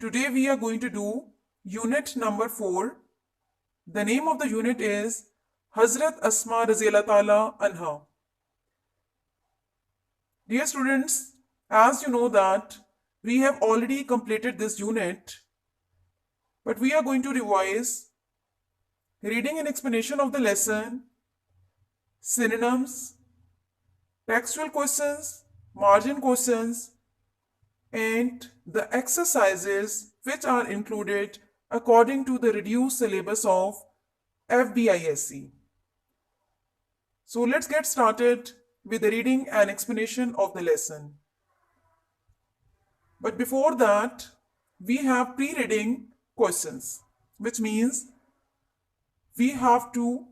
Today we are going to do unit number 4. The name of the unit is Hazrat Asma R.A. Anha. Dear students, as you know that we have already completed this unit, but we are going to revise reading and explanation of the lesson, synonyms, textual questions, margin questions, and the exercises which are included according to the reduced syllabus of FBISC. So let's get started with the reading and explanation of the lesson. But before that, we have pre-reading questions, which means we have to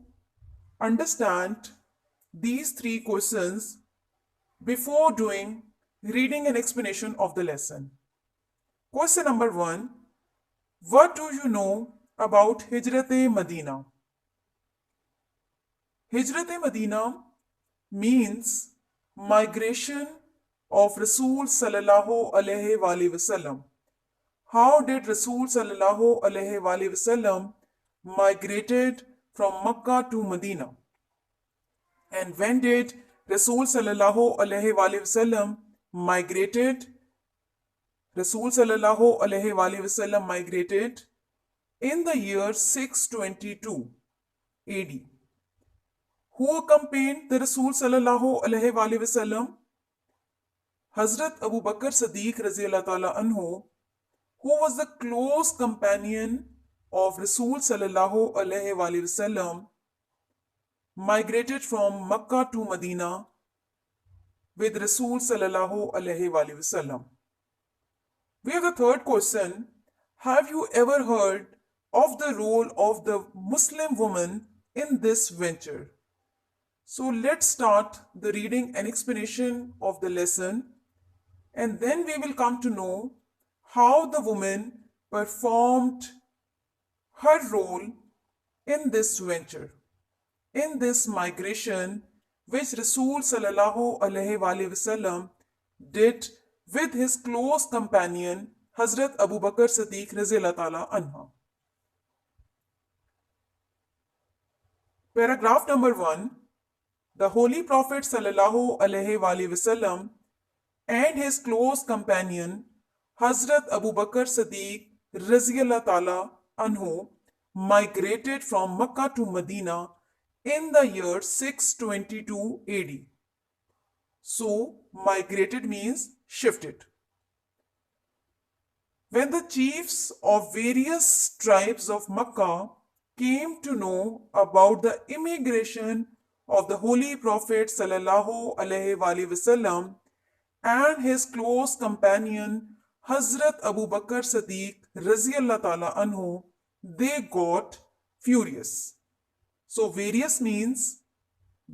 understand these 3 questions before doing reading and explanation of the lesson. Question number 1. What do you know about Hijrat-e-Madina? Hijrat-e-Madina means migration of Rasul sallallahu alaihi wasallam. How did Rasul sallallahu alaihi wasallam migrated from Makkah to Medina? And when did Rasul sallallahu alaihi wasallam migrated? Rasul sallallahu alaihi wasallam migrated in the year 622 AD. Who accompanied the Rasul sallallahu alaihi wasallam? Hazrat Abu Bakr Siddiq Raziyallahu Ta'ala Anhu, who was the close companion of Rasul sallallahu alaihi wasallam, migrated from Makkah to Medina with Rasul sallallahu alaihi wasallam. We have the third question. Have you ever heard of the role of the Muslim woman in this venture? So let's start the reading and explanation of the lesson, and then we will come to know how the woman performed her role in this venture, in this migration which Rasul sallallahu alaihi wasallam did with his close companion Hazrat Abu Bakr Siddiq Raziyallahu Ta'ala Anha. Paragraph number 1. The Holy Prophet sallallahu alaihi wasallam and his close companion Hazrat Abu Bakr Siddiq Raziyallahu Ta'ala Anhu migrated from Makkah to Medina in the year 622 AD. So, migrated means shifted. When the chiefs of various tribes of Makkah came to know about the immigration of the Holy Prophet sallallahu alaihi wasallam and his close companion Hazrat Abu Bakr Siddiq Raziyallahu Ta'ala Anhu, they got furious. So various means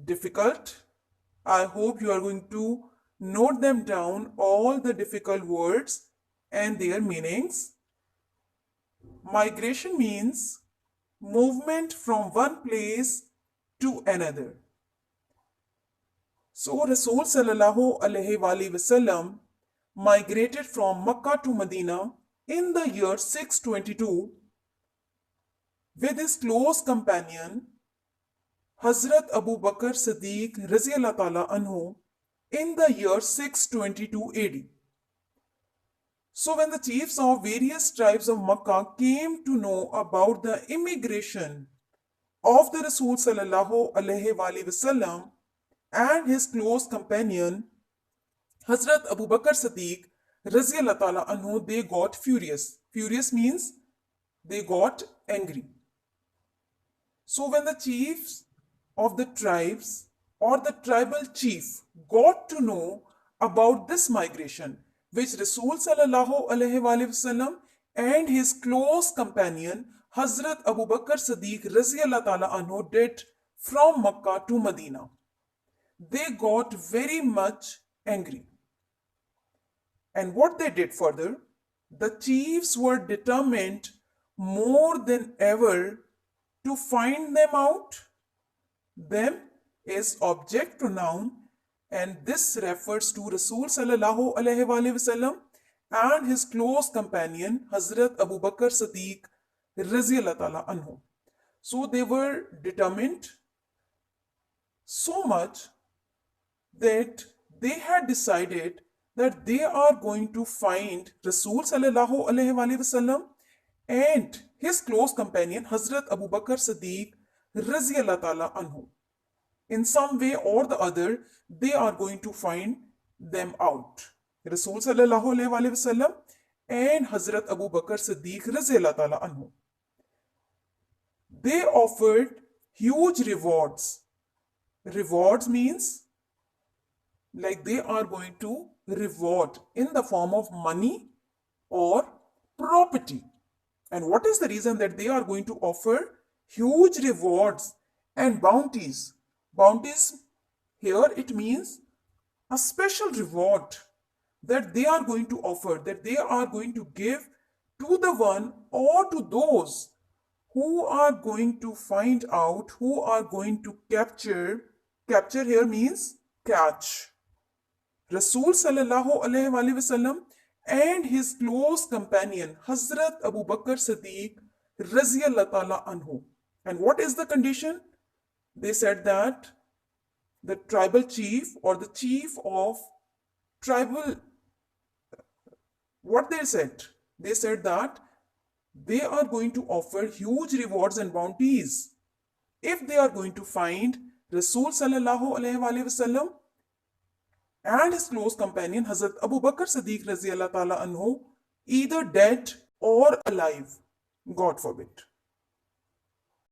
difficult. I hope you are going to note them down, all the difficult words and their meanings. Migration means movement from one place to another. So Rasul sallallahu alaihi wasallam migrated from Makkah to Medina in the year 622 with his close companion Hazrat Abu Bakr Siddiq Raziyallahu Ta'ala Anhu in the year 622 AD. So when the chiefs of various tribes of Makkah came to know about the immigration of the Rasul sallallahu alaihi wasallam and his close companion Hazrat Abu Bakr Siddiq Raziyallahu Ta'ala Anhu, they got furious. Furious means they got angry. So when the chiefs of the tribes or the tribal chief got to know about this migration which Rasul sallallahu alaihi wasallam and his close companion Hazrat Abu Bakr Siddiq Raziyallahu Ta'ala Anhu did from Makkah to Medina, they got very much angry. And what they did further, the chiefs were determined more than ever to find them out. Them is object pronoun, and this refers to Rasul sallallahu alaihi wasallam and his close companion Hazrat Abu Bakr Siddiq Raziyallahu Ta'ala anhu. So they were determined so much that they had decided that they are going to find Rasul Sallallahu Alaihi Wasallam and his close companion Hazrat Abu Bakr Siddiq Raziyallahu Ta'ala anhu. In some way or the other, they are going to find them out. Rasul Sallallahu Alaihi Wasallam and Hazrat Abu Bakr Siddiq Raziyallahu Ta'ala anhu. They offered huge rewards. Rewards means like they are going to reward in the form of money or property. And what is the reason that they are going to offer huge rewards and bounties? Bounties here it means a special reward that they are going to offer, that they are going to give to the one or to those who are going to find out, who are going to capture. Capture here means catch Rasul Sallallahu Alaihi Wasallam and his close companion Hazrat Abu Bakr Siddiq Raziyallahu Ta'ala anhu. And what is the condition? They said that the tribal chief or the chief of tribal, what they said? They said that they are going to offer huge rewards and bounties if they are going to find Rasul Sallallahu Alaihi Wasallam and his close companion Hazrat Abu Bakr Siddiq Raziyallahu Ta'ala anhu either dead or alive. God forbid.